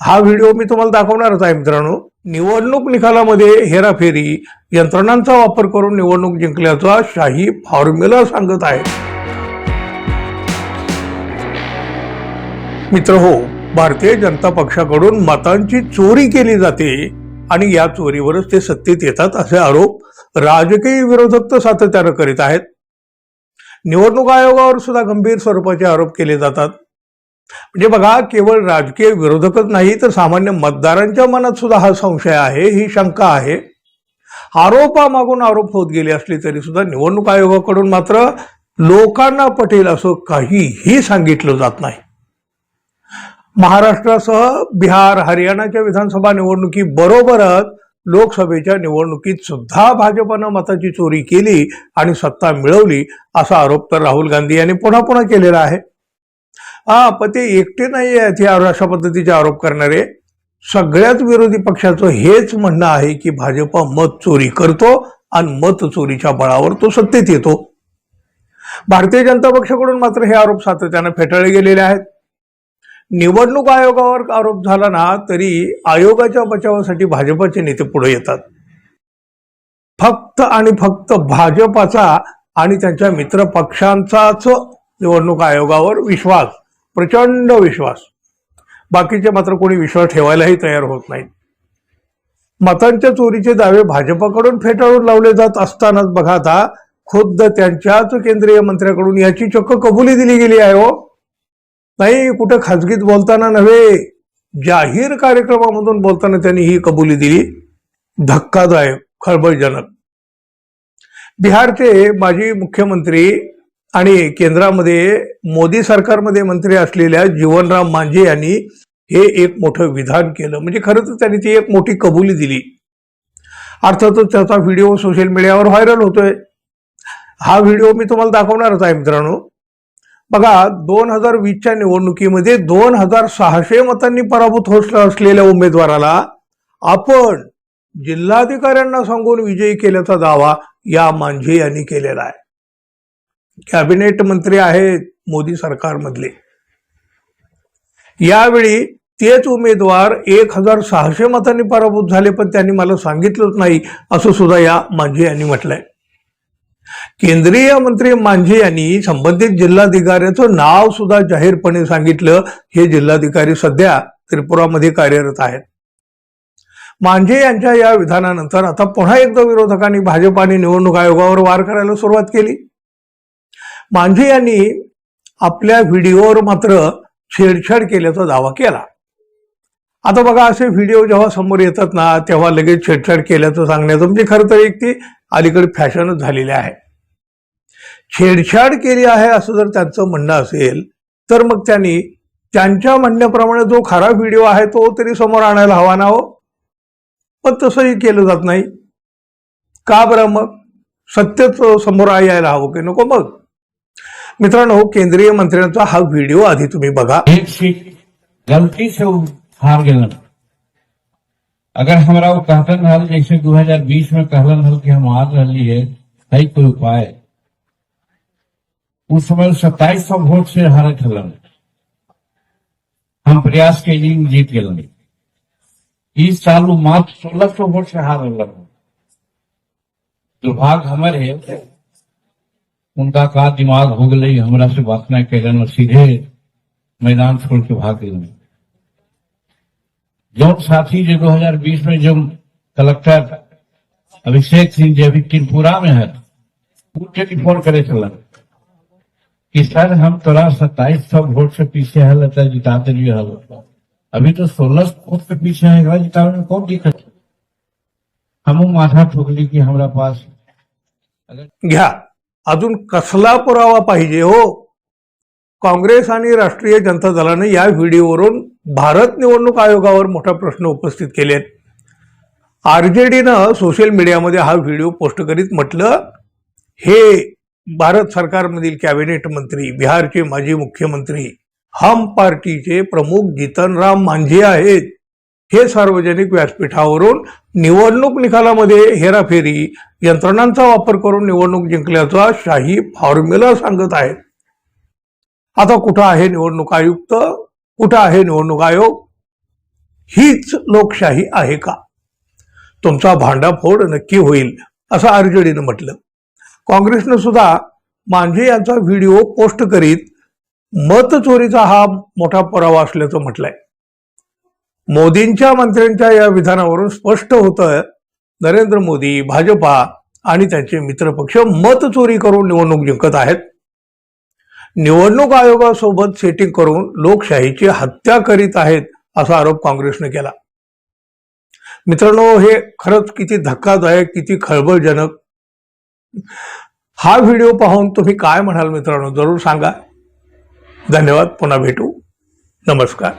हा व्हिडिओ मी तुम्हाला दाखवणारच आहे मित्रांनो। निवडणूक निकालामध्ये हेराफेरी, यंत्रणांचा वापर करून निवडणूक जिंकल्याचा शाही फॉर्म्युला सांगत आहे। मित्र हो, भारतीय जनता पक्षाकडून मतांची चोरी केली जाते आणि या चोरीवरच ते सत्तेत येतात असे आरोप राजकीय विरोधक तर सातत्याने करीत आहेत। निवडणूक आयोगावर सुद्धा गंभीर स्वरूपाचे आरोप केले जातात। म्हणजे बघा, केवळ राजकीय विरोधकच नाही तर सामान्य मतदारांच्या मनात सुद्धा हा संशय आहे, ही शंका आहे। आरोपामागून आरोप होत गेले असले तरी सुद्धा निवडणूक आयोगाकडून मात्र लोकांना पटेल असं काहीही सांगितलं जात नाही। महाराष्ट्रासह बिहार, हरियाणाच्या विधानसभा निवडणुकीबरोबरच लोकसभेच्या निवडणुकीत सुद्धा भाजपनं मताची चोरी केली आणि सत्ता मिळवली असा आरोप तर राहुल गांधी यांनी पुन्हा पुन्हा केलेला आहे। पण ते एकटे नाही आहेत हे अशा पद्धतीचे आरोप करणारे। सगळ्याच विरोधी पक्षाचं हेच म्हणणं आहे की भाजप मत चोरी करतो आणि मत चोरीच्या बळावर तो सत्तेत येतो। भारतीय जनता पक्षाकडून मात्र हे आरोप सातत्याने फेटाळले गेलेले आहेत। निवडणूक आयोगावर आरोप झाला ना तरी आयोगाच्या बचावासाठी भाजपचे नेते पुढे येतात। फक्त आणि फक्त भाजपाचा आणि त्यांच्या मित्र पक्षांचाच निवडणूक आयोगावर विश्वास, प्रचंड विश्वास। बाकीचे मात्र कोणी विश्वास ठेवायलाही तयार होत नाही। मतांच्या चोरीचे दावे भाजपकडून फेटाळून लावले जात असतानाच बघा आता खुद्द त्यांच्याच केंद्रीय मंत्र्याकडून याची चक्क कबुली दिली गेली आहे। हो नाही, कुठं खाजगीत बोलताना नव्हे, जाहीर कार्यक्रमामधून बोलताना त्यांनी ही कबुली दिली। धक्कादायक, खळबळजनक। बिहारचे माजी मुख्यमंत्री आणि केंद्रामध्ये मोदी सरकारमध्ये मंत्री असलेल्या जीवनराम मांझी यांनी हे एक मोठं विधान केलं। म्हणजे खरं तर त्यांनी ती एक मोठी कबुली दिली। अर्थातच त्याचा व्हिडिओ सोशल मीडियावर व्हायरल होतोय। हा व्हिडिओ मी तुम्हाला दाखवणारच आहे मित्रांनो। बघा, 2020च्या निवडणुकीमध्ये 2600 मतांनी पराभूत होत असलेल्या उमेदवाराला आपण जिल्हाधिकाऱ्यांना सांगून विजयी केल्याचा दावा या मांझी यांनी केलेला आहे। कॅबिनेट मंत्री आहेत मोदी सरकारमधले। यावेळी तेच उमेदवार 1600 मतांनी पराभूत झाले, पण त्यांनी मला सांगितलंच नाही असं सुद्धा या मांझी यांनी म्हटलंय। केंद्रीय मंत्री मांझी यांनी संबंधित जिल्हाधिकाऱ्याचं नाव सुद्धा जाहीरपणे सांगितलं। हे जिल्हाधिकारी सध्या त्रिपुरामध्ये कार्यरत आहेत। मांझी यांच्या या विधानानंतर आता पुन्हा एकदा विरोधकांनी भाजप आणि निवडणूक आयोगावर वार करायला सुरुवात केली। मांझी यांनी आपल्या व्हिडिओवर मात्र छेडछाड केल्याचा दावा केला। आता बघा, असे व्हिडिओ जेव्हा समोर येतात ना तेव्हा लगेच छेडछाड केल्याचं सांगण्याचं म्हणजे खरं तर एक ती अलीकडे फॅशनच झालेली आहे। छेडछाड केली आहे असं जर त्यांचं म्हणणं असेल तर मग त्यांनी त्यांच्या म्हणण्याप्रमाणे जो खरा व्हिडिओ आहे तो तरी समोर आणायला हवा ना हो। पण तसंही केलं जात नाही का बरं? मग सत्यच समोर यायला हवं की नको? मग मित्रांनो, केंद्रीय मंत्र्यांचा हा व्हिडिओ आधी तुम्ही बघा। एक सीट गलती से हार गए। अगर हमारा वो कहतन हल जैसे 2020 में कहलन हल कि हम हार रही है, सही कोई उपाय उस समय 2700 वोट से हारा खलन हम प्रयास के लिए जीत गए। इस साल वो मात्र 1600 वोट से हार लग। दुर्भाग्य हमारे उनका का दिमाग हो गई, हमरा से बात नहीं कैलन और सीधे मैदान छोड़ के भाग गए। जो साथी जो 2020 में जो कलेक्टर अभिषेक सिंह जी अभी त्रिपुरा में है, वो टेलीफोन करे चलन कि सर हम तोरा 2700 वोट से पीछे है, लगता जिताते नहीं है। अभी तो 1600 वोट से पीछे है, जिताने में कौन दिक्कत? हम माथा ठोकली कि हमारा पास घ्या अजून कसला पुरावा पाहिजे हो? काँग्रेस आणि राष्ट्रीय जनता दलाने या व्हिडिओवरून भारत निवडणूक आयोगावर मोठा प्रश्न उपस्थित केलेत। आरजेडीनं सोशल मीडियामध्ये हा व्हिडिओ पोस्ट करीत म्हटलं, हे भारत सरकारमधील कॅबिनेट मंत्री, बिहारचे माजी मुख्यमंत्री, हम पार्टीचे प्रमुख जीतनराम मांझी आहेत। हे सार्वजनिक व्यासपीठावरून निवडणूक निकालामध्ये हेराफेरी, यंत्रणांचा वापर करून निवडणूक जिंकल्याचा शाही फॉर्म्युला सांगत आहेत। आता कुठं आहे निवडणूक आयुक्त, कुठं आहे निवडणूक आयोग? हीच लोकशाही आहे का? तुमचा भांडाफोड नक्की होईल असं आरजेडीनं म्हटलं. काँग्रेसनं सुद्धा मांझे यांचा व्हिडिओ पोस्ट करीत मतचोरीचा हा मोठा पुरावा असल्याचं म्हटलंय. मोदींच्या मंत्र्यांच्या या विधानावरून स्पष्ट होतं नरेंद्र मोदी, भाजपा आणि त्यांचे मित्रपक्ष मतचोरी करून निवडणूक जिंकत आहेत. निवडणूक आयोगासोबत सेटिंग करून लोकशाहीची हत्या करीत आहेत असा आरोप काँग्रेसने केला. मित्रांनो, हे खरंच किती धक्कादायक, किती खळबळजनक. हा व्हिडिओ पाहून तुम्ही काय म्हणाल मित्रांनो, जरूर सांगा. धन्यवाद. पुन्हा भेटू. नमस्कार.